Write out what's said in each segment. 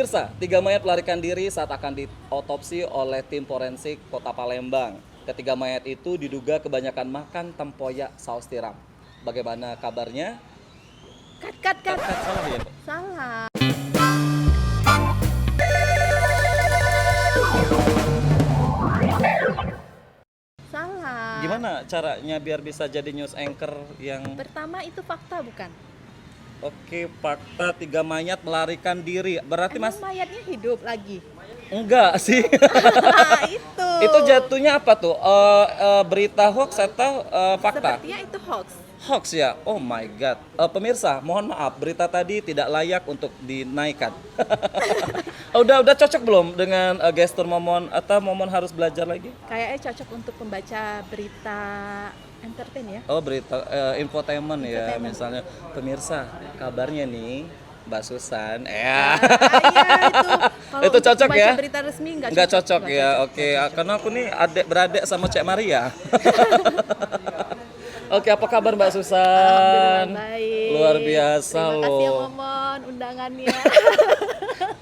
Pemirsa, 3 mayat melarikan diri saat akan diotopsi oleh tim forensik Kota Palembang. Ketiga mayat itu diduga kebanyakan makan tempoyak saus tiram. Bagaimana kabarnya? Cut. Salah ya, Pak? Salah. Salah. Gimana caranya biar bisa jadi news anchor yang Pertama itu fakta bukan? oke, fakta 3 mayat melarikan diri. Berarti Emang Mas mayatnya hidup lagi? enggak sih. Itu. Itu jatuhnya apa tuh? Berita hoax atau fakta? Sepertinya itu hoax. Hoax ya? Oh my god. Pemirsa, mohon maaf, berita tadi tidak layak untuk dinaikkan. Udah cocok belum dengan gestur Momon atau Momon harus belajar lagi? Kayaknya cocok untuk pembaca berita entertain ya. Oh, berita infotainment ya, Infotainment. misalnya pemirsa, kabarnya nih Mbak Susan. Iya itu. Kalau Itu untuk cocok pembaca ya? berita resmi Nggak cocok nggak ya. cocok. Oke, karena aku nih beradik sama Cek Maria. Oke, apa kabar Mbak Susan? Alhamdulillah baik. Luar biasa Terima kasih ya loh. Momon undangannya.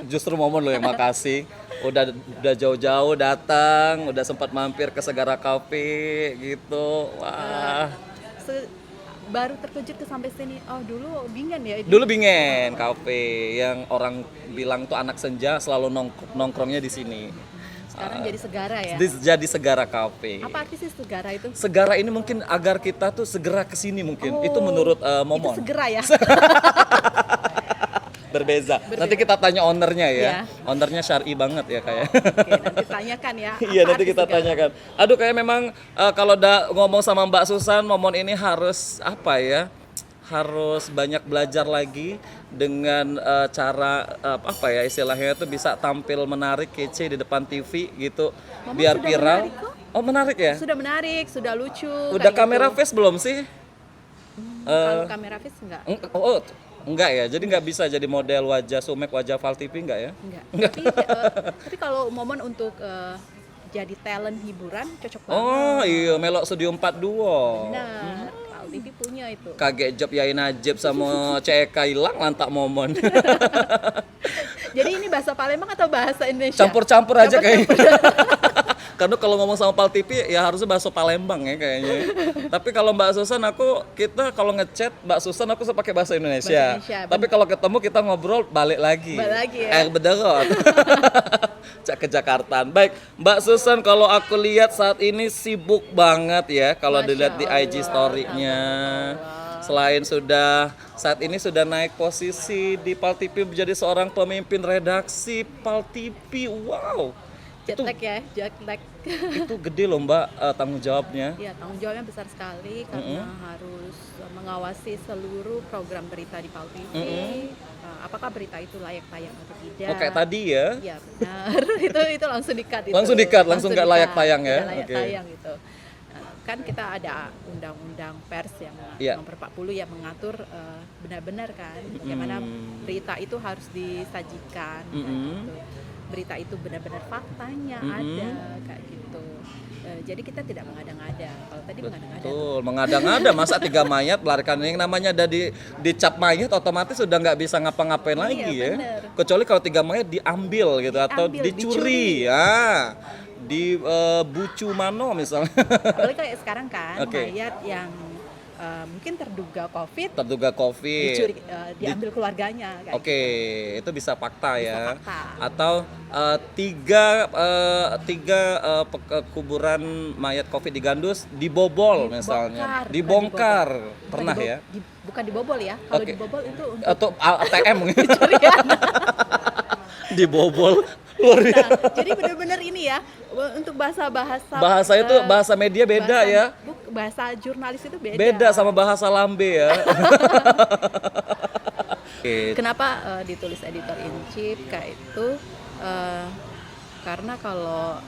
Justru Momon loh yang makasih. Udah jauh-jauh datang, udah sempat mampir ke Segara Cafe gitu. Wah. Baru terkejut ke sampai sini. Oh dulu Bingen ya. Dulu Bingen Cafe yang orang bilang tuh anak senja selalu nongkrongnya di sini. Sekarang jadi Segara ya. Jadi Segara Cafe. Apa arti sih Segara itu? Segara ini mungkin agar kita tuh segera ke sini mungkin. Itu menurut Momon. Itu segera ya. Berbeza. Nanti kita tanya ownernya ya. Iya. Ownernya syar'i banget ya kayak. Oke, nanti tanyakan ya. Iya, apa nanti arti kita Segara? tanyakan. Aduh, kayak memang kalau udah ngomong sama Mbak Susan, Momon ini harus apa ya? Harus banyak belajar lagi dengan cara apa ya istilahnya itu bisa tampil menarik, kece di depan TV gitu, Momon biar sudah viral. menarik kok. Oh, menarik ya? Sudah menarik, sudah lucu. Udah kayak kamera gitu. face belum sih? Kalau kamera face enggak? Enggak ya. Jadi nggak bisa jadi model wajah Sumek, wajah Val TV enggak ya? Enggak. Tapi kalau Momon untuk jadi talent hiburan cocok banget. Oh iya, Melok Studio 4 duo. Nah, Val TV punya itu. Kaget job Yain Najib sama CEK hilang lantak Momon. Jadi ini bahasa Palembang atau bahasa Indonesia? Campur-campur aja kayaknya. Karena kalau ngomong sama Pal TV ya harusnya bahasa Palembang ya kayaknya. Tapi kalau Mbak Susan kita kalau ngechat Mbak Susan aku pakai bahasa Indonesia. Bahasa Indonesia, Tapi kalau ketemu kita ngobrol balik lagi. Balik lagi ya. Bederot. Cak ke Jakartaan. Baik, Mbak Susan kalau aku lihat saat ini sibuk banget ya kalau Masya dilihat di IG Allah. story-nya. Selain saat ini sudah naik posisi di Pal TV menjadi seorang pemimpin redaksi Pal TV. Wow. Jet lag ya, jet lag. Itu gede loh Mbak tanggung jawabnya. Ya, tanggung jawabnya besar sekali karena harus mengawasi seluruh program berita di Pal TV. Apakah berita itu layak tayang atau tidak? Oh kayak tadi ya? Iya benar. itu langsung di-cut itu. Langsung di-cut, langsung nggak layak tayang ya? Nggak layak Oke. tayang gitu. Kan kita ada undang-undang pers yang Iya. nomor 40 yang mengatur benar-benar kan bagaimana berita itu harus disajikan kayak gitu. Berita itu benar-benar faktanya ada kayak gitu. Jadi kita tidak mengada-ngada. Kalau tadi mengada-ngada tuh. Betul, mengada-ngada masa 3 mayat melarikan yang namanya ada dicap mayat otomatis sudah nggak bisa ngapa-ngapain Iya, lagi ya. bener. Kecuali kalau 3 mayat diambil gitu atau Diambil, dicuri. Ya. Di bucu mano misalnya. Apalagi kayak sekarang kan Oke. mayat yang mungkin terduga COVID Terduga COVID. dicuri, diambil keluarganya kayak Oke, itu bisa fakta ya. fakta. Atau tiga kuburan mayat COVID di Gandus dibobol misalnya, dibongkar. Pernah ya? Bukan dibobol ya. Kalau Oke. dibobol itu untuk Atau ATM mungkin. pencurian. Dibobol. Luar biasa. Nah, jadi benar-benar ini ya untuk bahasa-bahasa Bahasa itu bahasa media beda ya. Bahasa jurnalis itu beda. Beda sama bahasa lambe ya. Oke. Kenapa ditulis editor in chief kayak itu? Karena kalau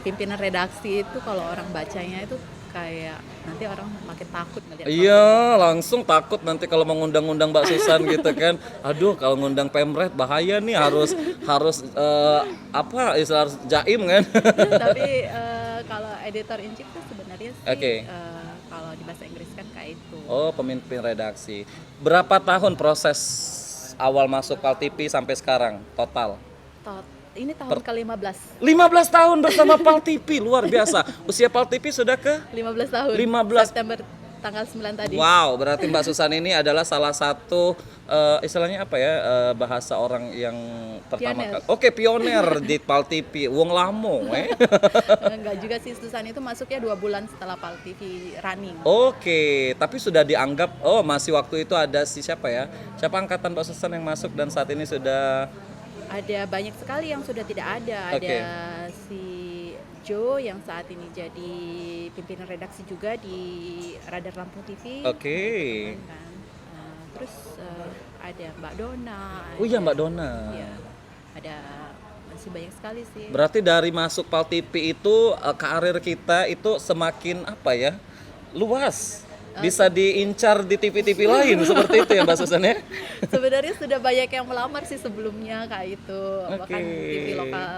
pimpinan redaksi itu kalau orang bacanya itu kayak nanti orang makin takut ngeliat. Iya, langsung takut nanti kalau mengundang-undang Mbak Susan gitu kan. Aduh, kalau ngundang Pemret bahaya nih harus apa istilah harus jaim kan. Tapi kalau editor in chief itu sebenarnya sih Oke. kalau di bahasa Inggris kan kayak itu. Oh, pemimpin redaksi. Berapa tahun proses awal masuk PAL TV sampai sekarang total? Ini tahun ke-15. 15 tahun bersama PAL TV, luar biasa. Usia PAL TV sudah ke 15 tahun. 15. September tanggal 9 tadi. Wow, berarti Mbak Susan ini adalah salah satu istilahnya apa ya, bahasa orang yang pertama Pioner. kali. Oke, pioner di PAL TV. Wong lamo, Enggak juga sih, Susan itu masuknya 2 bulan setelah PAL TV running. Oke, tapi sudah dianggap masih waktu itu ada siapa ya? Siapa angkatan Mbak Susan yang masuk dan saat ini sudah Ada banyak sekali yang sudah tidak ada. Oke. Ada si Jo yang saat ini jadi pimpinan redaksi juga di Radar Lampung TV. Oke. Kan. Terus ada Mbak Dona. Oh iya, Mbak Dona. Iya. Ada masih banyak sekali sih. Berarti dari masuk PAL TV itu karir kita itu semakin apa ya? Luas. Bisa diincar di TV-TV lain seperti itu ya Mbak Susan ya? Sebenarnya sudah banyak yang melamar sih sebelumnya kayak itu. Bahkan Oke. TV lokal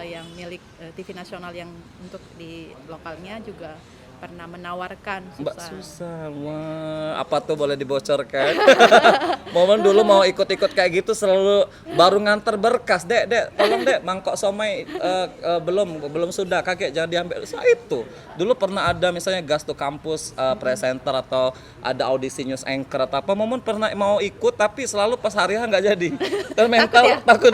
yang milik TV nasional yang untuk di lokalnya juga pernah menawarkan Mbak Susan. Susan, wah, apa tuh boleh dibocorkan? Momen dulu mau ikut-ikut kayak gitu selalu baru nganter berkas, dek, tolong dek, mangkok somai belum sudah, kakek jangan diambil. Itu dulu pernah ada misalnya gas to kampus presenter atau ada audisi news anchor atau apa, momen pernah mau ikut tapi selalu pas hari nggak jadi. Dan mental takut,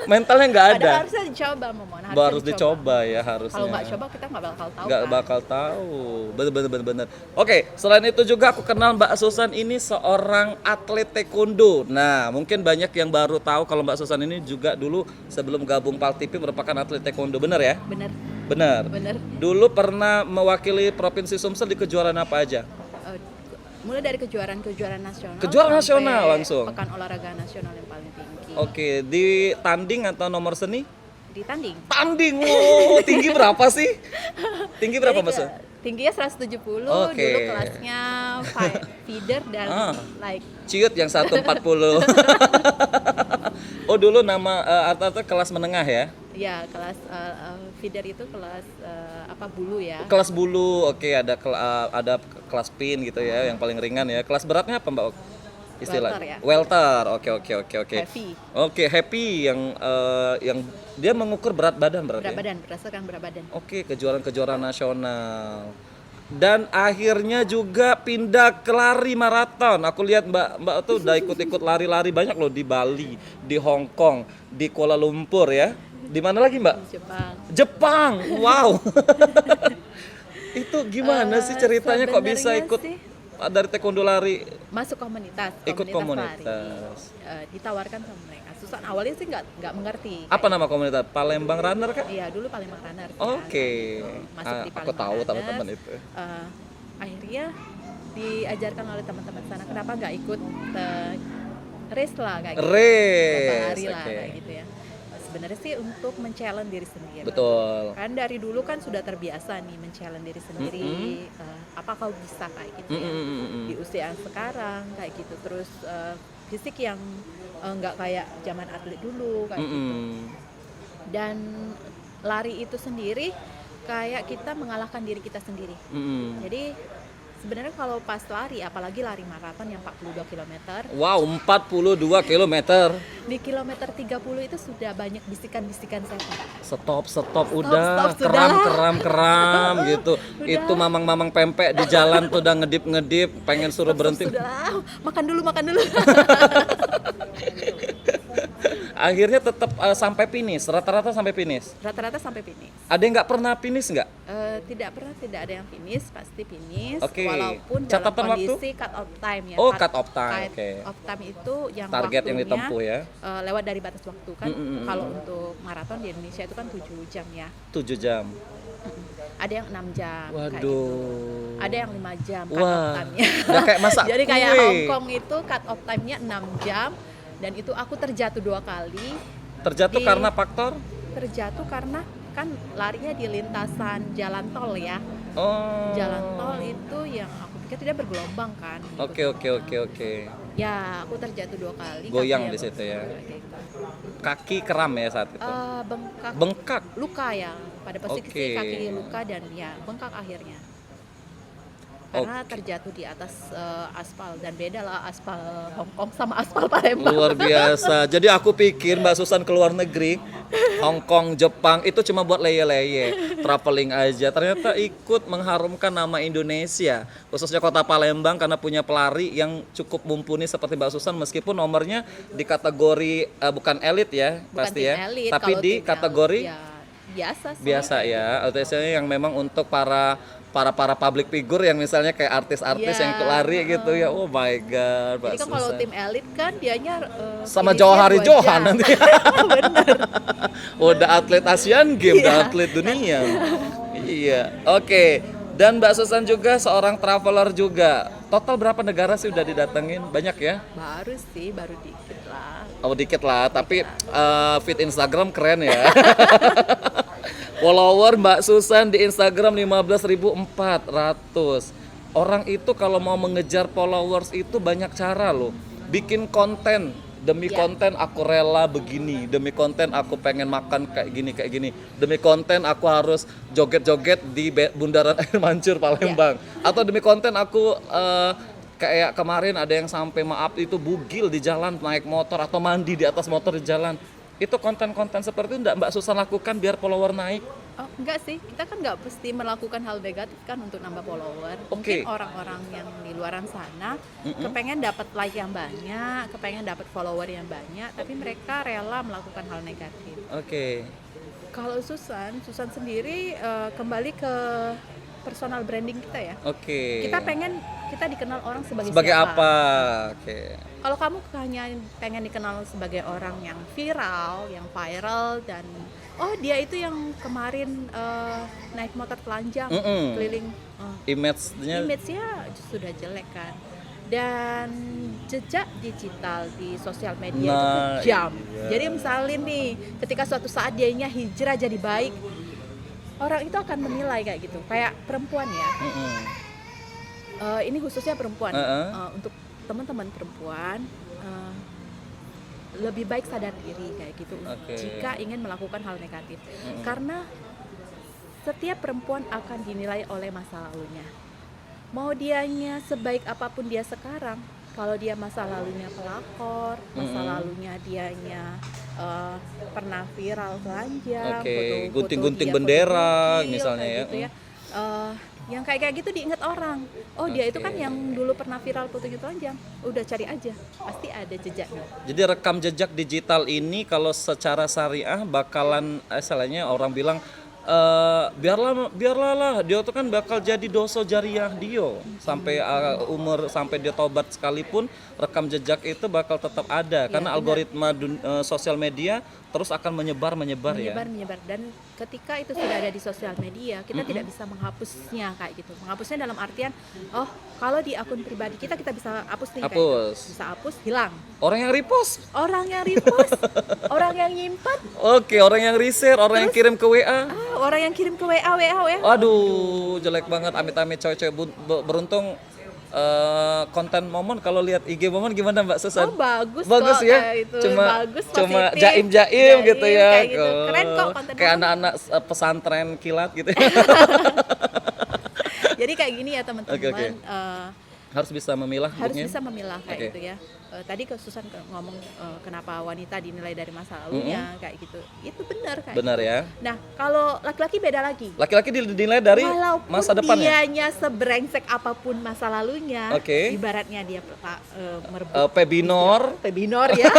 mentalnya nggak ada. Harusnya dicoba, Momon. Harus dicoba ya harusnya. Kalau nggak coba kita nggak bakal tahu. Nggak kan? bakal tahu. Bener. Oke, selain itu juga aku kenal Mbak Susan ini seorang atlet taekwondo. Nah, mungkin banyak yang baru tahu kalau Mbak Susan ini juga dulu sebelum gabung PAL TV merupakan atlet taekwondo, bener ya? Bener. Bener. Dulu pernah mewakili Provinsi Sumsel di kejuaraan apa aja? Mulai dari kejuaraan nasional. Kejuaraan sampai nasional langsung? Pekan olahraga nasional yang paling tinggi. Oke, di tanding atau nomor seni? Di tanding. Tanding, wow, tinggi berapa sih? Tinggi berapa Mbak Susan? Tingginya 170, Oke. dulu kelasnya feeder dan like. Ciut yang 140. Oh dulu nama atau kelas menengah ya? Ya, kelas feeder itu kelas bulu ya. Kelas bulu, oke, ada kelas pin gitu ya, yang paling ringan ya. Kelas beratnya apa Mbak? Istilah Welter ya. Welter, oke. Heavy. Oke, happy yang dia mengukur berat badan berarti. Berat badan, berdasarkan berat badan. Oke, kejuaraan nasional. Dan akhirnya juga pindah ke lari maraton. Aku lihat Mbak tuh udah ikut-ikut lari-lari banyak loh di Bali, di Hong Kong, di Kuala Lumpur ya. Di mana lagi Mbak? Di Jepang. Jepang, wow. Itu gimana sih ceritanya kok bisa Sebenarnya ikut sih, dari taekwondo lari? masuk komunitas Ikut lari. komunitas. Ditawarkan sama mereka. Susan awalnya sih nggak mengerti. Apa nama komunitas? Palembang Runner kah? Iya, dulu Palembang Runner. Oke. Masuk di Aku Palembang tahu Runners. teman-teman itu. Akhirnya diajarkan oleh teman-teman sana, kenapa nggak ikut race lah kayak gitu. Race, Lari lah oke. kayak gitu ya. Sebenarnya sih untuk men-challenge diri sendiri. Betul. Kan dari dulu kan sudah terbiasa nih men-challenge diri sendiri. Apa kau bisa kayak gitu ya. Di usia yang sekarang kayak gitu. Terus fisik yang nggak kayak zaman atlet dulu kayak gitu. Dan lari itu sendiri kayak kita mengalahkan diri kita sendiri. Jadi sebenarnya kalau pas lari, apalagi lari maraton yang 42 km, Wow, 42 km. di kilometer 30 itu sudah banyak bisikan-bisikan setan. Stop, udah sudah. keram gitu. Itu mamang-mamang pempek di jalan tuh udah ngedip, pengen suruh berhenti. Sudah, makan dulu. Akhirnya tetap sampai finish, rata-rata sampai finish. Rata-rata sampai finish. Ada yang nggak pernah finish nggak? Tidak ada yang finish, pasti finish. Oke. Walaupun Catatan dalam waktu? kondisi cut off time ya. Oh, cut off time, Cut oke. off time itu yang Target yang waktunya, ditempuh ya. lewat dari batas waktu kan. Kalau untuk maraton di Indonesia itu kan 7 jam ya. 7 jam. Ada yang 6 jam. kayak gitu. Waduh. Ada yang 5 jam cut Wah, off time-nya. udah kayak masak Jadi kayak kue. Hong Kong itu cut off time-nya 6 jam dan itu aku terjatuh 2 kali. Terjatuh karena faktor? Terjatuh karena kan larinya di lintasan jalan tol ya. Oh. Jalan tol itu yang aku pikir tidak bergelombang kan. Oke. Ya, aku terjatuh 2 kali. Goyang kaki di situ ya. gitu. Kaki keram ya saat itu. Bengkak. Luka ya, pada posisi Oke. kaki luka dan ya bengkak akhirnya. karena terjatuh di atas aspal, dan beda lah aspal Hong Kong sama aspal Palembang. Luar biasa. Jadi aku pikir Mbak Susan ke luar negeri, Hong Kong, Jepang itu cuma buat leye-leye, traveling aja. Ternyata ikut mengharumkan nama Indonesia, khususnya Kota Palembang karena punya pelari yang cukup mumpuni seperti Mbak Susan, meskipun nomornya di kategori bukan elit ya, Bukan pasti tim ya. elit, Tapi kalau di tim kategori elit, ya, biasa sih. biasa ya, artinya yang memang untuk para public figure yang misalnya kayak artis-artis Iya, yang ikut lari gitu ya. Oh my god, Mbak Jadi kan kalau Susan. tim elit kan dianya Sama finishnya Johari 2 Johan jam. nanti. Bener. Udah atlet Asian Games, udah Iya. atlet dunia. Iya, oke. Dan Mbak Susan juga seorang traveler juga. Total berapa negara sih udah didatengin? Banyak ya? Baru dikit lah. Oh dikit lah, tapi feed Instagram keren ya. Follower Mbak Susan di Instagram 15.400. Orang itu kalau mau mengejar followers itu banyak cara loh. Bikin konten. Demi Ya. konten aku rela begini, demi konten aku pengen makan kayak gini, demi konten aku harus joget-joget di Bundaran Air Mancur Palembang, atau demi konten aku kayak kemarin ada yang sampai maaf itu bugil di jalan naik motor atau mandi di atas motor di jalan. Itu konten-konten seperti itu enggak Mbak Susan lakukan biar follower naik? Oh enggak sih, kita kan nggak mesti melakukan hal negatif kan untuk nambah follower. Oke. Mungkin orang-orang yang di luaran sana kepengen dapat like yang banyak, kepengen dapat follower yang banyak, tapi mereka rela melakukan hal negatif. Oke. Kalau Susan sendiri kembali ke personal branding kita ya. Oke. Kita pengen kita dikenal orang sebagai Sebagai siapa. apa? Oke. Kalau kamu hanya pengen dikenal sebagai orang yang viral, dan oh dia itu yang kemarin naik motor telanjang keliling, Image-nya image-nya sudah jelek kan. Dan jejak digital di sosial media itu Nah, kejam. iya. Jadi misalnya nih, ketika suatu saat dianya hijrah jadi baik, orang itu akan menilai kayak gitu. Kayak perempuan ya. Ini khususnya perempuan. Untuk teman-teman perempuan lebih baik sadar diri kayak gitu. Oke. Jika ingin melakukan hal negatif. Karena setiap perempuan akan dinilai oleh masa lalunya. Mau dianya sebaik apapun dia sekarang, kalau dia masa lalunya pelakor, masa lalunya dianya pernah viral telanjang, Oke, foto-foto gunting-gunting dia bendera foto misalnya kayak ya. gitu ya. Yang kayak gitu diingat orang. Oh dia itu kan Oke. yang dulu pernah viral fotonya telanjang. Udah cari aja, pasti ada jejaknya. Jadi rekam jejak digital ini kalau secara syariah bakalan istilahnya orang bilang biarlah lah dia tuh kan bakal jadi dosa jariah dia sampai umur sampai dia tobat sekalipun rekam jejak itu bakal tetap ada karena benar. algoritma sosial media terus akan menyebar ya. menyebar, dan ketika itu sudah ada di sosial media kita tidak bisa menghapusnya kayak gitu. Menghapusnya dalam artian kalau di akun pribadi kita bisa hapus nih kayak gitu. Hapus. Bisa hapus, hilang. Orang yang repost, Orang yang repost, orang yang nyimpan, oke, orang yang reshare, orang yang kirim ke WA. orang yang kirim ke WA. Aduh, jelek banget, amit-amit cewek-cewek beruntung konten Momon kalau lihat IG Momon gimana Mbak Susan? Oh bagus Bagus kok, ya, kayak itu. cuma Bagus, positif. jaim gitu ya, kayak gitu. Keren kok konten kayak Momon. anak-anak pesantren kilat gitu. Jadi kayak gini ya teman-teman. Oke. Harus bisa memilah Harus bentuknya. bisa memilah kayak Oke. gitu ya. Tadi ke Susan ngomong kenapa wanita dinilai dari masa lalunya kayak gitu. Itu benar kayak Benar gitu. ya. Nah, kalau laki-laki beda lagi. Laki-laki dinilai dari Walaupun masa depannya. dianya sebrengsek apapun masa lalunya, Oke. ibaratnya dia merebut Pebinor, ya.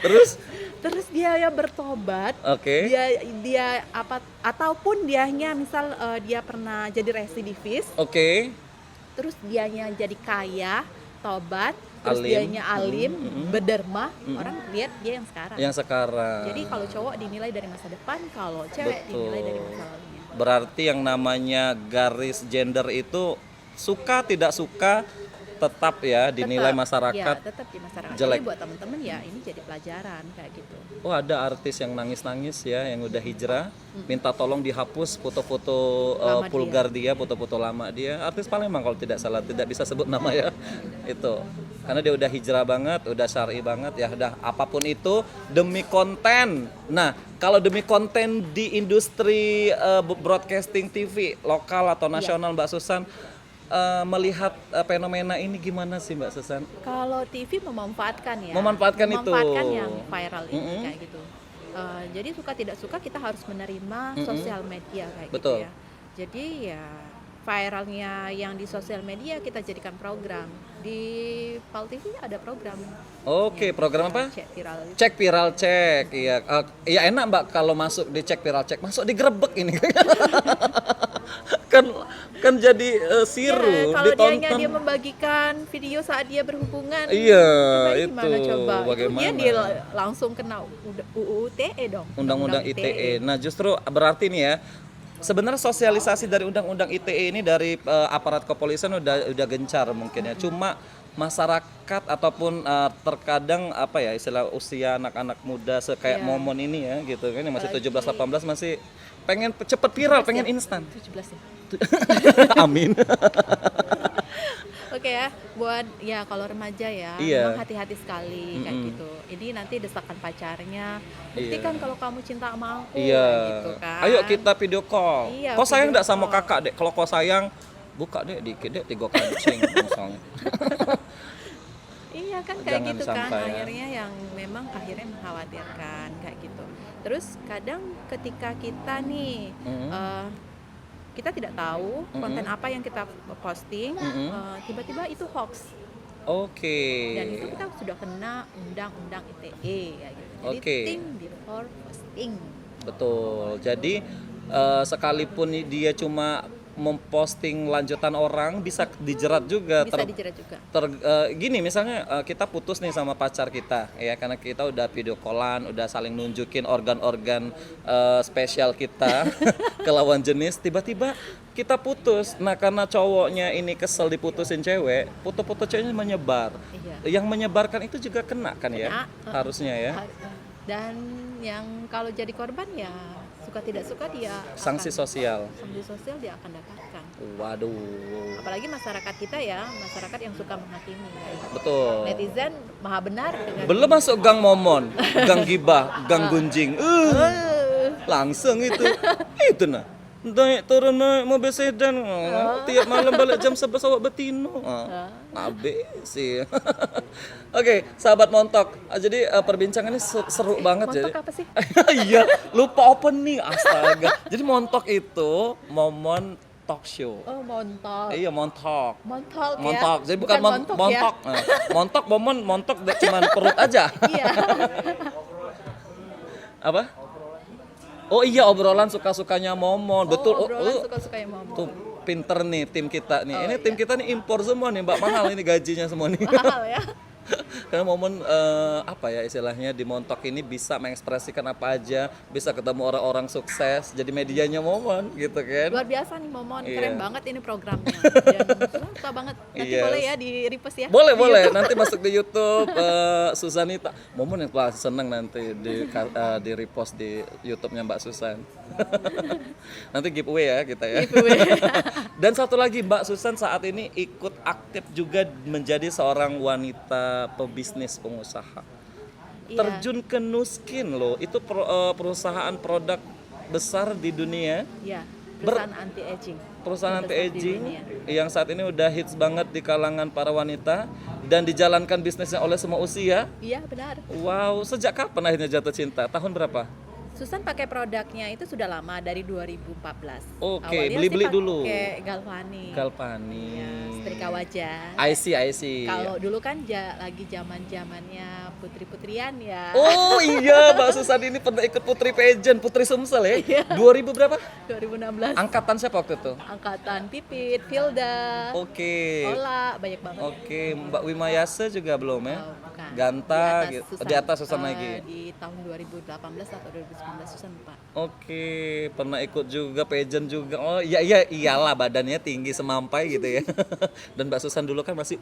terus Terus dia ya bertobat. oke. Dia apa ataupun dianya misal dia pernah jadi residivis, Oke. terus dianya jadi kaya, tobat, terus Alim. dianya alim, berderma, orang lihat dia yang sekarang. Yang sekarang. Jadi kalau cowok dinilai dari masa depan, kalau cewek Betul. dinilai dari masa lalunya. Berarti yang namanya garis gender itu suka tidak suka tetap ya dinilai Tetap, masyarakat. ya, tetap di masyarakat. jelek. Jadi buat teman-teman ya ini jadi pelajaran kayak gitu. Oh ada artis yang nangis-nangis ya yang udah hijrah minta tolong dihapus foto-foto Lama vulgar dia, foto-foto lama dia. Artis Palembang kalau tidak salah, tidak bisa sebut nama ya. Itu. Karena dia udah hijrah banget, udah syar'i banget ya udah apapun itu demi konten. Nah, kalau demi konten di industri broadcasting TV lokal atau nasional, Mbak Susan melihat fenomena ini gimana sih, Mbak Susan? Kalau TV memanfaatkan ya, Memanfaatkan itu. memanfaatkan yang viral ini kayak gitu. Jadi suka tidak suka kita harus menerima sosial media kayak Betul. gitu ya. Jadi ya viralnya yang di sosial media kita jadikan program. Di PAL TV ada program. Oke, program apa? Cek viral. Cek viral cek, iya. Ya enak Mbak kalau masuk di cek viral cek, masuk digerebek ini. kan jadi siru, Ya, kalau ditonton. dia membagikan video saat dia berhubungan, Iya, gimana itu coba? bagaimana? Dia langsung kena UU ITE dong. Undang-undang ITE. Nah, justru berarti nih ya, sebenarnya sosialisasi dari undang-undang ITE ini dari aparat kepolisian udah gencar mungkin ya. Cuma masyarakat ataupun terkadang apa ya istilah usia anak-anak muda kayak Iya. Momon ini ya gitu kan yang masih 17-18 masih pengen cepet viral, pengen instan. 17 ya. Amin. Oke ya, buat ya kalau remaja ya, Iya. memang hati-hati sekali kayak gitu. Ini nanti desakan pacarnya, buktikan kalau kamu cinta sama aku, Iya. kayak gitu kan. Ayo kita video call. Iya, Kau sayang video enggak sama call. kakak, Dek? Kalau kau sayang, buka deh dikit deh 3 kancing misalnya. Iya kan kayak Jangan gitu kan, sampai ya. akhirnya yang memang akhirnya mengkhawatirkan kayak gitu. Terus kadang ketika kita nih kita tidak tahu konten apa yang kita posting, tiba-tiba itu hoax. Oke. Dan itu kita sudah kena undang-undang ITE kayak gitu. Jadi Oke. think before posting. Betul. Jadi sekalipun dia cuma memposting lanjutan orang bisa dijerat juga. Bisa dijerat juga. Gini misalnya kita putus nih sama pacar kita ya karena kita udah video callan, udah saling nunjukin organ-organ spesial kita ke lawan jenis, tiba-tiba kita putus. Nah karena cowoknya ini kesel diputusin cewek, foto-foto ceweknya menyebar. Iya. Yang menyebarkan itu juga kena kan ya? Kena. Harusnya ya. Dan yang kalau jadi korban ya suka tidak suka dia Sanksi akan, sosial. sanksi sosial dia akan dapatkan. Waduh. Apalagi masyarakat kita ya, masyarakat yang suka menghakimi. Betul. Netizen maha benar dengan Belum masuk gang momon, gang gibah, gang gunjing. Langsung itu. Itu nah. Naik turun naik mobil sedan. Tiap malam balik jam 11 awak betino. Abe sih. Oke, sahabat Montok. Jadi perbincangan ini seru banget Montok jadi. apa sih? Iya, lupa opening astaga. Jadi Montok itu Momon Talk Show. Oh, montok. Iya, Montok. Montok ya. Montok, jadi bukan montok ya. montok. Montok, momon, montok cuman perut aja. Iya. Apa? Oh iya, obrolan suka-sukanya momon. Betul. Obrolan suka-sukanya Momo. Tuh pinter nih tim kita nih. Oh, Ini tim kita nih impor semua nih, Mbak. Mahal ini gajinya semua nih. Mahal ya. Karena momen apa ya istilahnya di Montok ini bisa mengekspresikan apa aja, bisa ketemu orang-orang sukses, jadi medianya Momon gitu kan. Luar biasa nih Momon, Iya. keren banget ini programnya. Dan suka banget. Nanti Yes. boleh ya di repost ya. Boleh, Di boleh. YouTube. Nanti masuk di YouTube Susanita. Momon yang paling seneng nanti di repost di YouTube-nya Mbak Susan. Nanti giveaway ya kita ya. Giveaway. Dan satu lagi Mbak Susan saat ini ikut aktif juga menjadi seorang wanita pebisnis pengusaha. Iya. Terjun ke Nuskin loh. Itu perusahaan produk besar di dunia. Iya, perusahaan anti aging. Perusahaan anti Terbesar di aging dunia. yang saat ini udah hits banget di kalangan para wanita dan dijalankan bisnisnya oleh semua usia. Iya, benar. Wow, sejak kapan akhirnya jatuh cinta? Tahun berapa? Susan pakai produknya itu sudah lama dari 2014. Oke, Awalnya beli-beli sih dulu. pakai Galvani. Galvani. Ya, setrika wajah. I see. Kalau dulu kan lagi zaman-zamannya putri-putrian ya. Oh iya, Mbak Susan ini pernah ikut Putri Pageant, Putri Sumsel ya? Iya. 2000 berapa? 2016. Angkatan siapa waktu itu? Angkatan Pipit, Filda, Oke. Ola, banyak banget. Oke, Mbak Wimayase juga belum ya? Oh, bukan. Ganta Di gitu. Susan. Di atas Susan Eh, lagi. Di tahun 2018 atau 2019 Susan lupa. Oke, pernah ikut juga pageant juga. Oh iya iyalah badannya tinggi semampai gitu ya. Dan Mbak Susan dulu kan masih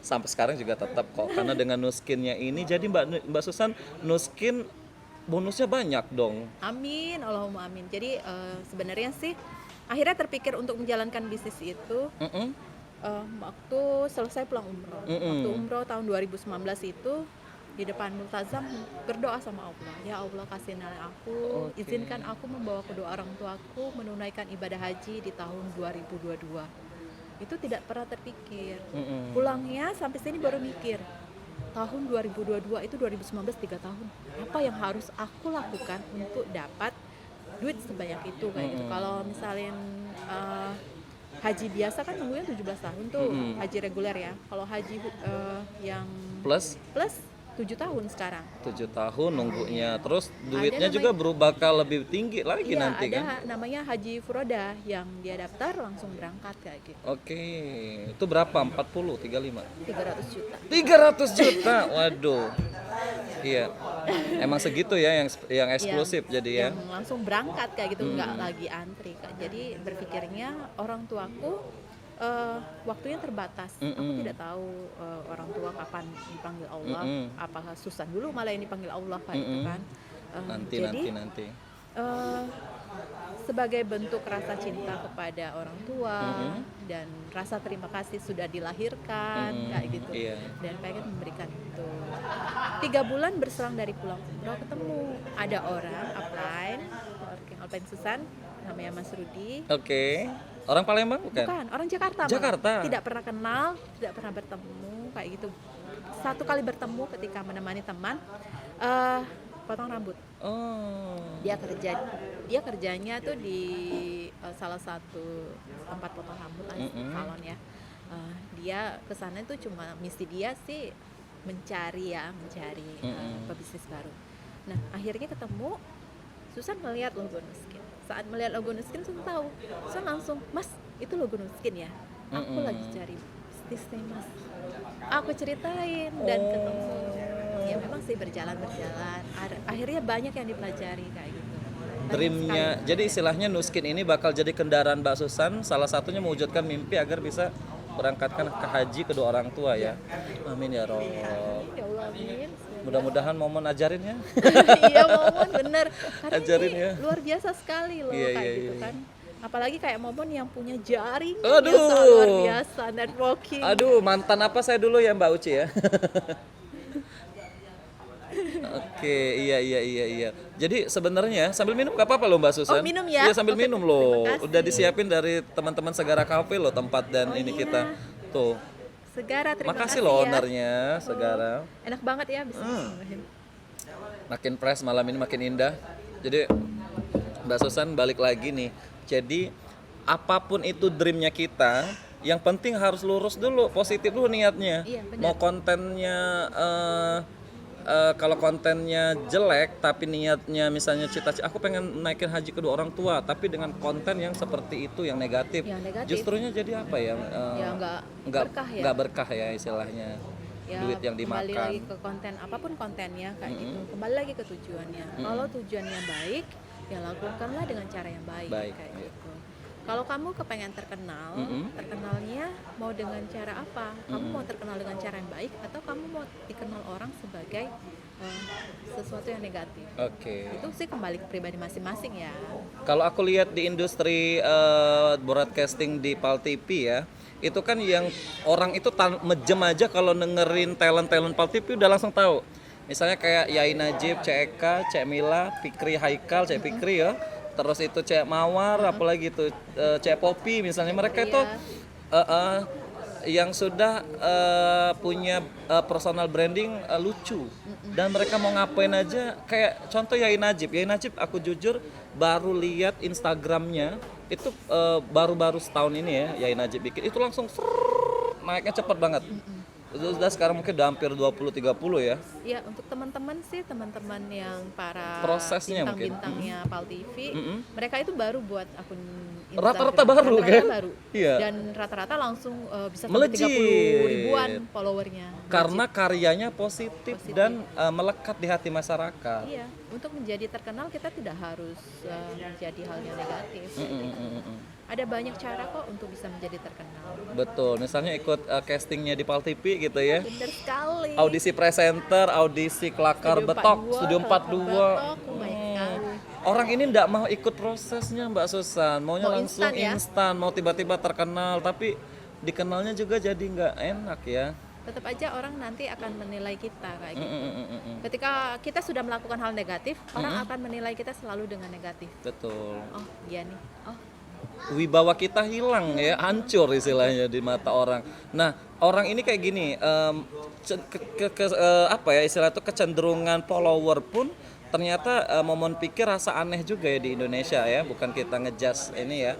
Sampai sekarang juga tetap kok karena dengan Nuskinnya ini jadi Mbak Susan Nuskin bonusnya banyak dong. Amin, Allahumma amin. Jadi sebenarnya sih akhirnya terpikir untuk menjalankan bisnis itu Mm-mm. waktu selesai pulang umroh. Mm-mm. Waktu umroh tahun 2019 itu di depan multazam berdoa sama Allah, ya Allah kasihanilah aku, Oke. izinkan aku membawa kedua orang tuaku menunaikan ibadah haji di tahun 2022. Itu tidak pernah terpikir. Mm-mm. Pulangnya sampai sini baru mikir, tahun 2022 itu 2019 3 tahun. Apa yang harus aku lakukan untuk dapat duit sebanyak itu kayak gitu. Kalau misalnya haji biasa kan nunggunya 17 tahun tuh, haji reguler ya. Kalau haji yang Plus plus 7 tahun sekarang. 7 tahun nunggunya, terus duitnya namanya- juga bakal lebih tinggi lagi Iya, nanti ada kan. namanya haji furoda yang dia daftar langsung berangkat kayak gitu. Oke, itu berapa? 40, 35? 300 juta. 300 juta, waduh. Iya, emang segitu ya yang eksklusif jadi ya. Yang langsung berangkat kayak gitu, nggak lagi antri Kak. Jadi berpikirnya orang tuaku waktunya terbatas. Aku tidak tahu orang tua kapan dipanggil Allah. Apakah Susan dulu malah yang dipanggil Allah kayak gitu kan. Jadi Nanti. sebagai bentuk rasa cinta kepada orang tua dan rasa terima kasih sudah dilahirkan kayak gitu, Iya. dan pengen memberikan itu. 3 bulan berselang dari pulang umroh ketemu ada orang Alpine Susan namanya Mas Rudi. Oke. Orang Palembang bukan? Bukan, orang Jakarta malah. Jakarta. Tidak pernah kenal, tidak pernah bertemu kayak gitu. Satu kali bertemu ketika menemani teman potong rambut. Oh. Dia kerjanya tuh di salah satu tempat potong rambut salon ya. Dia kesana tuh cuma misi dia sih mencari pebisnis baru. Nah akhirnya ketemu, Susan melihat logo Nuskin. Saat melihat logo Nuskin, Susan tahu. Susan langsung, Mas itu logo Nuskin ya? Aku lagi cari bisnis nih Mas. Aku ceritain dan ketemu. Ya memang sih berjalan. Akhirnya banyak yang dipelajari kayak gitu. Dreamnya, jadi istilahnya Nuskin ini bakal jadi kendaraan Mbak Susan, salah satunya mewujudkan mimpi agar bisa berangkatkan ke haji kedua orang tua ya. Amin ya Rob. Ya Allah, amin. Mudah-mudahan Momon ajarin ya. Iya Momon bener. Karena Ajarin ini ya. luar biasa sekali loh Iya, kayak iya, gitu iya. kan. Apalagi kayak Momon yang punya jaring Aduh. luar biasa networking. Aduh, mantan apa saya dulu ya Mbak Uci ya. Oke, iya. Jadi sebenarnya sambil minum gak apa-apa loh Mbak Susan. Oh, minum ya? Iya sambil Oke, minum loh. terima kasih. Udah disiapin dari teman-teman Segara Cafe loh tempat dan ini iya. kita. Tuh. Segara, terima Makasih kasih loh ya. ownernya Segara. Enak banget ya bisa. Makin fresh malam ini makin indah. Jadi Mbak Susan balik lagi nih. Jadi apapun itu dreamnya kita, yang penting harus lurus dulu, positif dulu niatnya. Iya, benar. Mau kontennya kalau kontennya jelek tapi niatnya misalnya cita-cita aku pengen naikin haji kedua orang tua tapi dengan konten yang seperti itu yang negatif, Yang negatif. justrunya jadi apa ya? Ya nggak berkah ya. Nggak berkah ya istilahnya. Ya, Duit yang kembali dimakan. lagi ke konten, apapun kontennya kayak gitu. Kembali lagi ke tujuannya. Kalau tujuannya baik, ya lakukanlah dengan cara yang baik, Baik, kayak iya. gitu. Kalau kamu kepengen terkenal, terkenalnya mau dengan cara apa? Kamu mau terkenal dengan cara yang baik atau kamu mau dikenal orang sebagai sesuatu yang negatif? Oke. Itu sih kembali ke pribadi masing-masing ya. Kalau aku lihat di industri broadcasting di Pal TV ya, itu kan yang orang itu mejem aja kalau dengerin talent Pal TV udah langsung tahu. Misalnya kayak Yai Najib, Cek Eka, Cek Mila, Fikri Haikal, Cek Fikri ya. Terus itu Cek Mawar, apalagi itu Cek Popi misalnya, mereka itu yang sudah punya personal branding lucu dan mereka mau ngapain aja, kayak contoh Yai Najib aku jujur baru lihat Instagramnya itu baru-baru setahun ini ya Yai Najib bikin itu langsung naiknya cepet banget. Sudah sekarang mungkin udah hampir 20-30 ya. Ya untuk teman-teman sih, teman-teman yang para Prosesnya mungkin. bintang-bintangnya Pal TV, mereka itu baru buat akun Instagram. Rata-rata baru kan? Baru. Iya. Dan rata-rata langsung bisa sampai Melejit. 30 ribuan followernya. Karena karyanya positif dan melekat di hati masyarakat. Iya, untuk menjadi terkenal kita tidak harus menjadi hal yang negatif. Ada banyak cara kok untuk bisa menjadi terkenal. Betul, misalnya ikut castingnya di Pal TV gitu ya. Bener sekali. Audisi presenter, audisi kelakar betok, Studio 42. Banyak sekali. Orang ini nggak mau ikut prosesnya Mbak Susan, maunya Mau langsung instan ya? instan, mau tiba-tiba terkenal, tapi dikenalnya juga jadi nggak enak ya. tetap aja orang nanti akan menilai kita kayak Mm, gitu. mm, mm, mm, mm. Ketika kita sudah melakukan hal negatif, orang akan menilai kita selalu dengan negatif. Betul. Oh, dia nih. Oh, Wibawa kita hilang ya, hancur istilahnya di mata orang. Nah, orang ini kayak gini, apa ya istilah itu, kecenderungan follower pun ternyata Momon pikir rasa aneh juga ya di Indonesia ya, bukan kita ngejudge ini ya.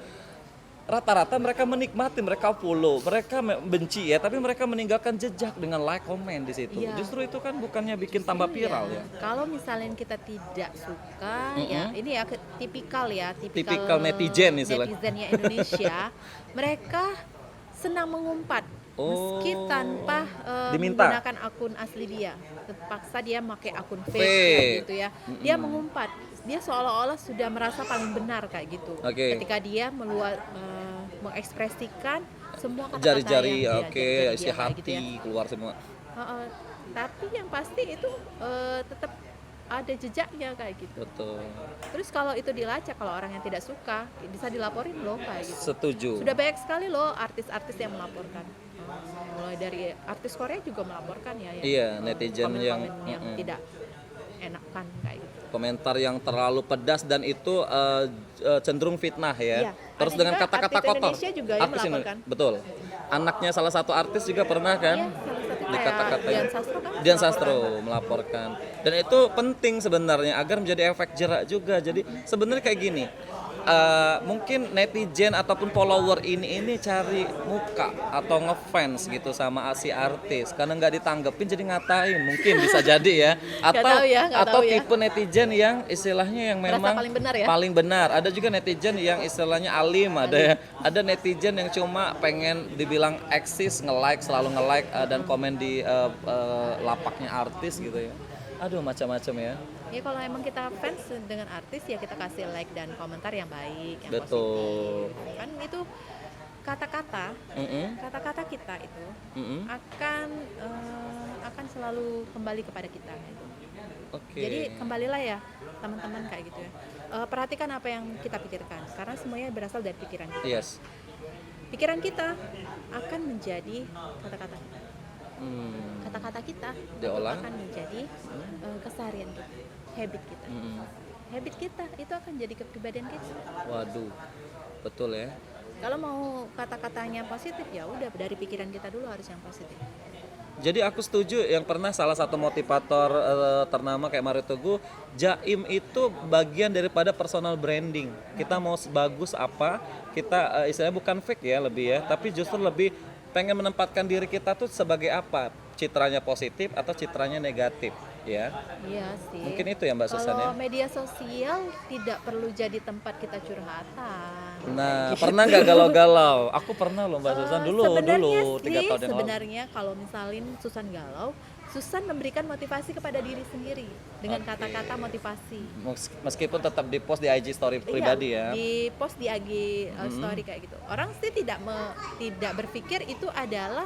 Rata-rata mereka menikmati, mereka follow, mereka benci ya, tapi mereka meninggalkan jejak dengan like, komen di situ. Iya. Justru itu kan bukannya bikin tambah viral ya. Kalau misalnya kita tidak suka, ya ini ya tipikal Tipikal netizen istilahnya. netizennya Indonesia, mereka senang mengumpat. Meski Oh. tanpa Diminta. menggunakan akun asli dia, terpaksa dia pakai akun fake Fake. kayak gitu ya. Dia mengumpat, dia seolah-olah sudah merasa paling benar kayak gitu. Oke. Ketika dia mengekspresikan semua kata-kata Jari-jari, yang oke, jari-jari isi dia kayak hati gitu ya. keluar semua. Tapi yang pasti itu tetap ada jejaknya kayak gitu. Betul. Terus kalau itu dilacak, kalau orang yang tidak suka bisa dilaporin loh kayak gitu. Setuju. Sudah banyak sekali loh artis-artis yang melaporkan. Mulai dari artis Korea juga melaporkan ya. Iya, netizen yang tidak enakan kayak gitu. komentar yang terlalu pedas dan itu cenderung fitnah ya. Iya. Terus Ada dengan juga kata-kata artis kotor. Indonesia juga yang melaporkan. Betul. Anaknya salah satu artis juga pernah kan? Iya, salah satu kayak Dikata-katain. Dian Sastro kan Dian Sastro melaporkan. Dan itu penting sebenarnya agar menjadi efek jerak juga. Jadi sebenarnya kayak gini. Mungkin netizen ataupun follower ini cari muka atau ngefans gitu sama si artis karena nggak ditanggepin jadi ngatain, mungkin bisa jadi ya, atau nggak tahu ya. tipe netizen yang istilahnya yang Merasa memang paling benar ya? paling benar. Ada juga netizen yang istilahnya alim, ada netizen yang cuma pengen dibilang eksis, nge-like, selalu nge-like dan komen di lapaknya artis gitu ya. Aduh, macam-macam ya. Ya kalau emang kita fans dengan artis ya kita kasih like dan komentar yang baik, yang Betul. positif. Kan itu kata-kata kita itu akan selalu kembali kepada kita. Gitu. Oke. Jadi kembalilah ya teman-teman kayak gitu ya. Perhatikan apa yang kita pikirkan karena semuanya berasal dari pikiran kita. Yes. Pikiran kita akan menjadi kata-kata kita. Kata-kata kita Diolah. akan menjadi keseharian kita, habit kita. Habit kita itu akan jadi kepribadian kita. Waduh, betul ya. Kalau mau kata-katanya positif ya udah dari pikiran kita dulu harus yang positif. Jadi aku setuju yang pernah salah satu motivator ternama kayak Mario Teguh, Jaim itu bagian daripada personal branding. Kita mau bagus apa, kita istilahnya bukan fake ya lebih ya, tapi justru lebih pengen menempatkan diri kita tuh sebagai apa, citranya positif atau citranya negatif ya. Iya sih. Mungkin itu ya Mbak Susan ya. Kalau media sosial tidak perlu jadi tempat kita curhatan. Nah, pernah nggak galau-galau? Aku pernah loh Mbak Susan dulu Sebenarnya 3 tahun yang lalu. sebenarnya kalau misalin Susan galau, Susan memberikan motivasi kepada diri sendiri dengan Oke. kata-kata motivasi. Meskipun tetap di post di IG story pribadi ya. Di post di IG story kayak gitu. Orang sih tidak berpikir itu adalah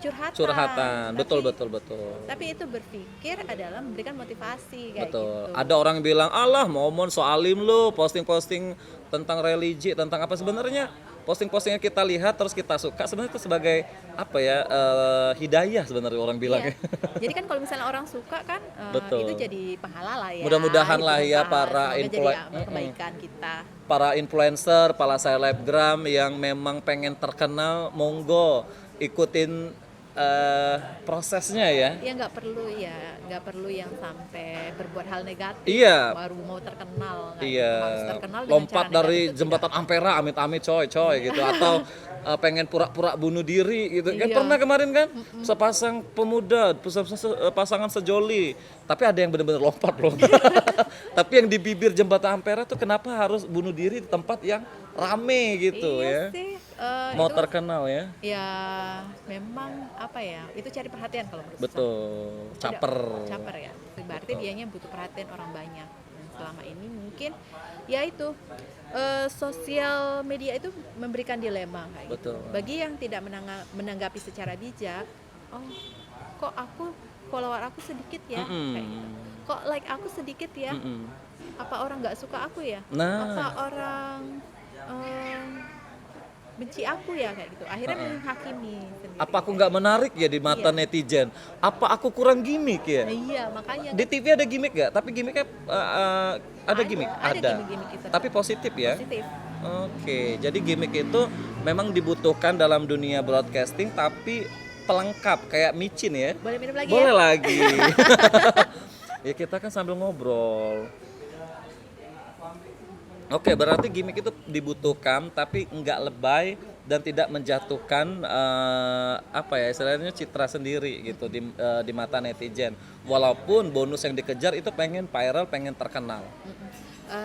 curhatan. Curhatan, betul. Tapi itu berpikir adalah memberikan motivasi kayak Betul. gitu. Ada orang bilang, "Alah, Momon so alim lu, posting-posting tentang religi, tentang apa." Sebenarnya posting-posting yang kita lihat terus kita suka sebenarnya itu sebagai apa ya? Hidayah sebenarnya orang bilang. Iya. Jadi kan kalau misalnya orang suka kan Betul. itu jadi pahala lah ya. Mudah-mudahan lah ya Semoga para jadi kebaikan kita. para influencer, para selebgram yang memang pengen terkenal, monggo ikutin prosesnya ya. Ya nggak perlu yang sampai berbuat hal negatif. Iya. Baru mau terkenal. Iya, Harus terkenal dengan lompat cara dari negatif itu jembatan Ampera, amit-amit coy gitu, atau pengen pura-pura bunuh diri gitu kan. Iya. Pernah kemarin kan sepasang pemuda, pasangan sejoli, tapi ada yang benar-benar lompat loh. Tapi yang di bibir jembatan Ampera tuh kenapa harus bunuh diri di tempat yang rame gitu iya ya? sih. Mau Itu terkenal ya? ya memang apa ya? Itu cari perhatian kalau menurut saya. Betul, caper. Caper ya. Berarti dianya butuh perhatian orang banyak. Dan selama ini mungkin ya itu sosial media itu memberikan dilema kayak gitu. Betul. Bagi yang tidak menanggapi secara bijak, oh kok follower aku sedikit ya, kayak gitu. Kok like aku sedikit ya? Apa orang nggak suka aku ya? Nah. Apa orang benci aku ya kayak gitu. Akhirnya menghakimi sendiri. Apa aku nggak menarik ya di mata Iya. netizen? Apa aku kurang gimmick ya? Nah, iya, makanya Di TV ada gimmick nggak? Tapi gimmicknya ada gimmick? ada gimmick-gimmick itu. Tapi positif ya? Positif. Oke, jadi gimmick itu memang dibutuhkan dalam dunia broadcasting, tapi pelengkap kayak micin ya? Boleh minum lagi Boleh ya? lagi. Ya kita kan sambil ngobrol. Oke, berarti gimmick itu dibutuhkan tapi nggak lebay dan tidak menjatuhkan apa ya istilahnya citra sendiri gitu di mata netizen. Walaupun bonus yang dikejar itu pengen viral, pengen terkenal.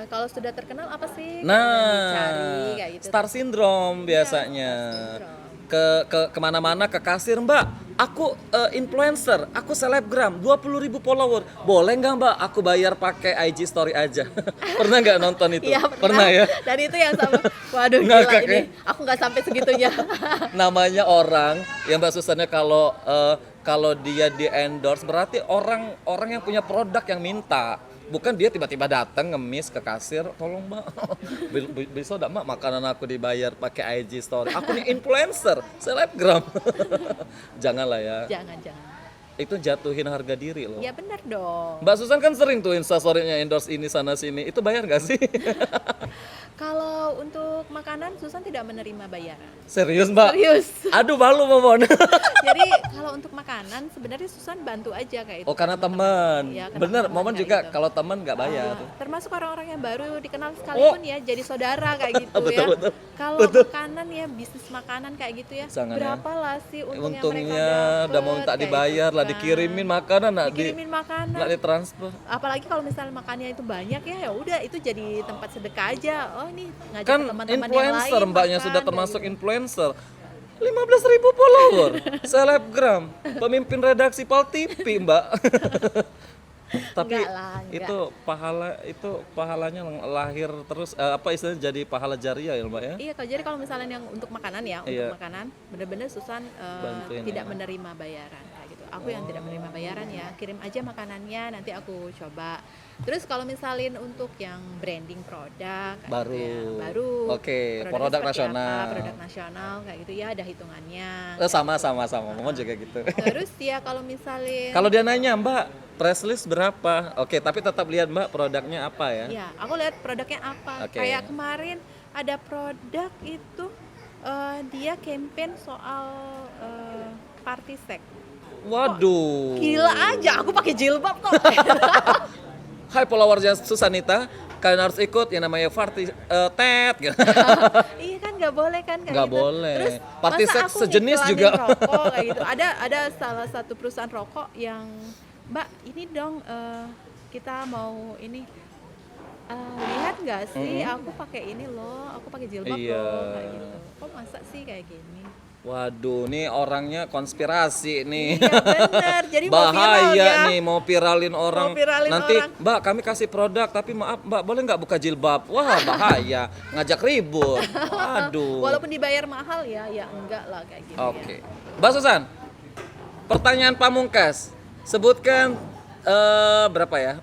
Kalau sudah terkenal apa sih? Nah, Yang dicari kayak gitu. star syndrome biasanya. Kemana-mana ke kasir, Mbak. Aku influencer, aku selebgram, 20.000 follower. Boleh nggak Mbak? Aku bayar pakai IG story aja. Pernah nggak nonton itu? Iya, Pernah ya. Dan itu yang sama. Waduh, gila Ngakak ini. Aku nggak sampai segitunya. Namanya orang yang Mbak Susannya kalau dia di endorse berarti orang yang punya produk yang minta. Bukan dia tiba-tiba datang ngemis ke kasir, tolong Mbak, bisa enggak Mbak makanan aku dibayar pakai IG story. Aku nih influencer, selebgram. Janganlah ya. Jangan. Itu jatuhin harga diri loh. Ya benar dong. Mbak Susan kan sering tuh instastory-nya endorse ini sana sini. Itu bayar nggak sih? Kalau untuk makanan Susan tidak menerima bayaran. Serius Mbak? Serius. Aduh malu Momon. Jadi kalau untuk makanan sebenarnya Susan bantu aja kayak itu. Oh karena teman. Iya, karena Bener, teman Momon kayak juga gitu. kalau teman nggak bayar. Termasuk orang-orang yang baru dikenal sekalipun ya jadi saudara kayak gitu Betul, ya. betul. Kalau makanan ya bisnis makanan kayak gitu ya. Jangan ya. Berapa lah sih untungnya mereka Untungnya dapet, udah mau tak kayak dibayar gitu lah, kan. dikirimin makanan Dikirimin makanan. nggak ditransfer. Apalagi kalau misalnya makannya itu banyak ya udah itu jadi tempat sedekah aja. Oh ini ngajak Kan ke teman-teman yang influencer lain mbaknya makan, sudah kayak termasuk gitu. influencer. 15.000 follower, selebgram, pemimpin redaksi Pal TV mbak. Tapi Enggak lah, enggak. itu pahalanya lahir terus apa istilahnya jadi pahala jariah ya mbak ya? Iya, jadi kalau misalnya yang untuk makanan ya, Iya. untuk makanan benar-benar Susan Bantuin tidak ya. menerima bayaran kayak gitu. Aku yang tidak menerima bayaran ya, kirim aja makanannya nanti aku coba. Terus kalau misalin untuk yang branding produk kayak Baru. gitu ya, baru. Oke, Produknya produk seperti nasional. apa, produk nasional kayak gitu ya ada hitungannya. Sama, Momon juga gitu. Terus ya kalau misalin Kalau dia nanya mbak, press list berapa? Oke, tapi tetap lihat mbak produknya apa ya? ya, aku lihat produknya apa. Oke. Kayak kemarin ada produk itu dia campaign soal party sex. Waduh. Gila aja, aku pakai jilbab kok. Hai followersnya Susanita, kalian harus ikut yang namanya party tet gitu. Iya kan nggak boleh kan kayak Nggak gitu. boleh. Terus Party masa sex aku sejenis ngiklanin juga. rokok kayak gitu. Ada salah satu perusahaan rokok yang Mbak ini dong kita mau ini lihat nggak sih aku pakai ini loh, aku pakai jilbab Iya. loh kayak gitu. Kok masa sih kayak gini? Waduh, nih orangnya konspirasi nih. Iya bener, jadi mau viral Bahaya ya. nih mau viralin orang. Mau viralin Nanti orang. Mbak kami kasih produk tapi maaf Mbak boleh nggak buka jilbab? Wah bahaya, ngajak ribut. Waduh. Walaupun dibayar mahal ya enggak lah kayak gitu Oke, Mbak Susan, pertanyaan pamungkas. Sebutkan berapa ya?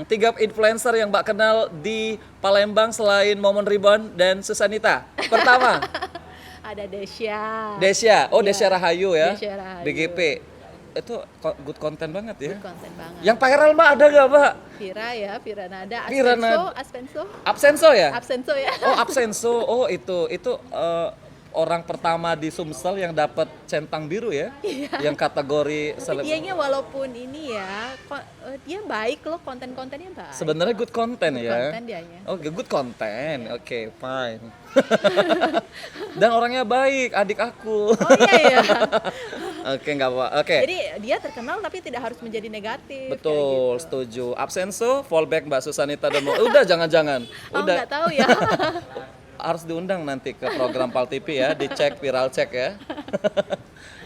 3 influencer yang Mbak kenal di Palembang selain Momon Ribon dan Susanita. Pertama, Ada Desya. Desya. Oh, Iya. Desya Rahayu ya. Desya Rahayu. BGP. Itu good content banget ya. Good content banget. Yang viral Mbak ada nggak Mbak? Vira Nada, Vira Absenso ya? Absenso ya. Oh, Absenso. Oh, itu orang pertama di Sumsel yang dapat centang biru ya. Yang kategori Tapi dianya walaupun ini ya, dia baik loh, konten-kontennya baik. sebenarnya good content Good ya. content dianya. Oke, good content. Oke, fine. Dan orangnya baik, adik aku. Oh iya ya. Oke, nggak apa. Oke. Jadi dia terkenal tapi tidak harus menjadi negatif. Betul, kayak gitu. setuju. Absenso, fallback Mbak Susanita dan udah jangan-jangan. Oh Udah nggak tahu ya. harus diundang nanti ke program Pal TV ya, dicek viral cek ya.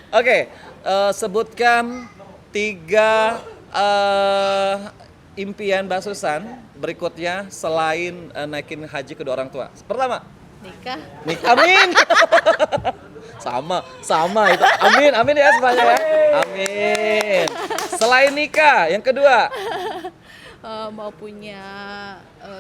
Oke, sebutkan 3 impian Mbak Susan berikutnya selain naikin haji kedua orang tua. Pertama, Nikah. amin. sama itu. Amin ya semuanya ya. Amin. Selain nikah, yang kedua, Mau punya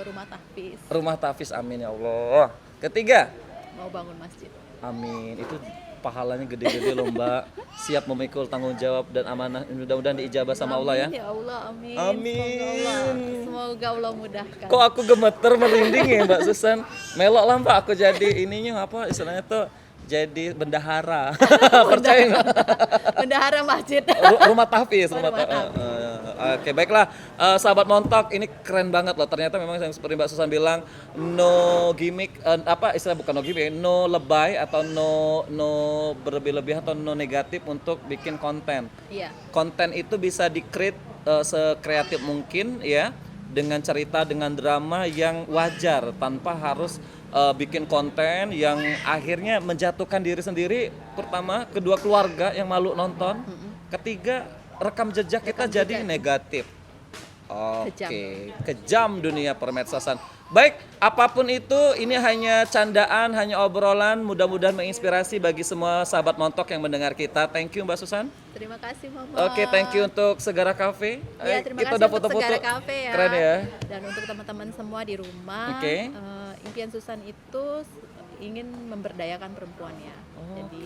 rumah tahfiz, rumah tahfiz, amin ya Allah. Ketiga, mau bangun masjid. Amin. Itu pahalanya gede-gede loh Mbak. Siap memikul tanggung jawab dan amanah. Mudah-mudahan diijabah sama Allah ya. Amin, ya Allah, amin. Amin. Semoga Allah mudahkan. Kok aku gemeter merinding ya Mbak Susan. Melok lah Mbak, aku jadi ininya apa istilahnya tuh, jadi bendahara. Percaya nggak? Bendahara masjid. Rumah tahfiz, Rumah tahfiz. Oke, baiklah. Sahabat Montok, ini keren banget loh. Ternyata memang yang seperti Mbak Susan bilang, no gimmick, apa istilah, bukan no gimmick, no lebay atau no berlebih-lebih atau no negatif untuk bikin konten. Iya. Konten itu bisa di-create sekreatif mungkin ya, dengan cerita, dengan drama yang wajar tanpa harus bikin konten yang akhirnya menjatuhkan diri sendiri, pertama, kedua keluarga yang malu nonton, ketiga rekam jejak kita jadi negatif. Oke, kejam dunia permedsosan. Baik, apapun itu, ini hanya candaan, hanya obrolan. Mudah-mudahan menginspirasi bagi semua sahabat Montok yang mendengar kita. Thank you Mbak Susan. Terima kasih Mama. Oke, thank you untuk Segara Cafe. Ya, terima Kita kasih udah untuk foto-foto. Segara Cafe ya. Keren ya. Dan untuk teman-teman semua di rumah, Oke. impian Susan itu ingin memberdayakan perempuan ya. Jadi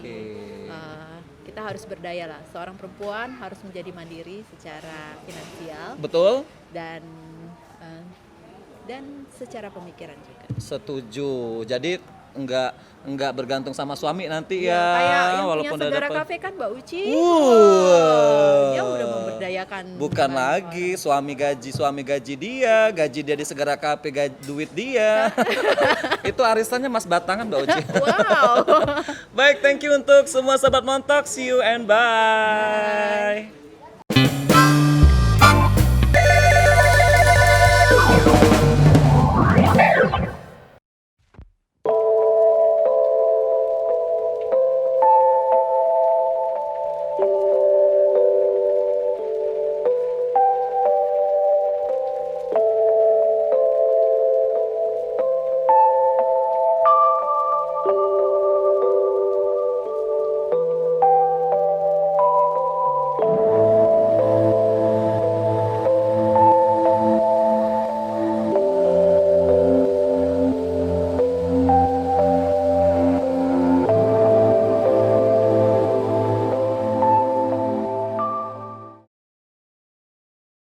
kita harus berdaya lah. Seorang perempuan harus menjadi mandiri secara finansial Betul? dan secara pemikiran juga. Setuju. Jadi enggak bergantung sama suami nanti Ya, kayak yang walaupun punya udah Segara dapet. Cafe kan Mbak Uci. Dia udah memberdayakan. Bukan lagi suami gaji dia di Segara Cafe, duit dia. Itu arisannya Mas Batangan Mbak Uci. Wow. Baik, thank you untuk semua sahabat Montok. See you and bye.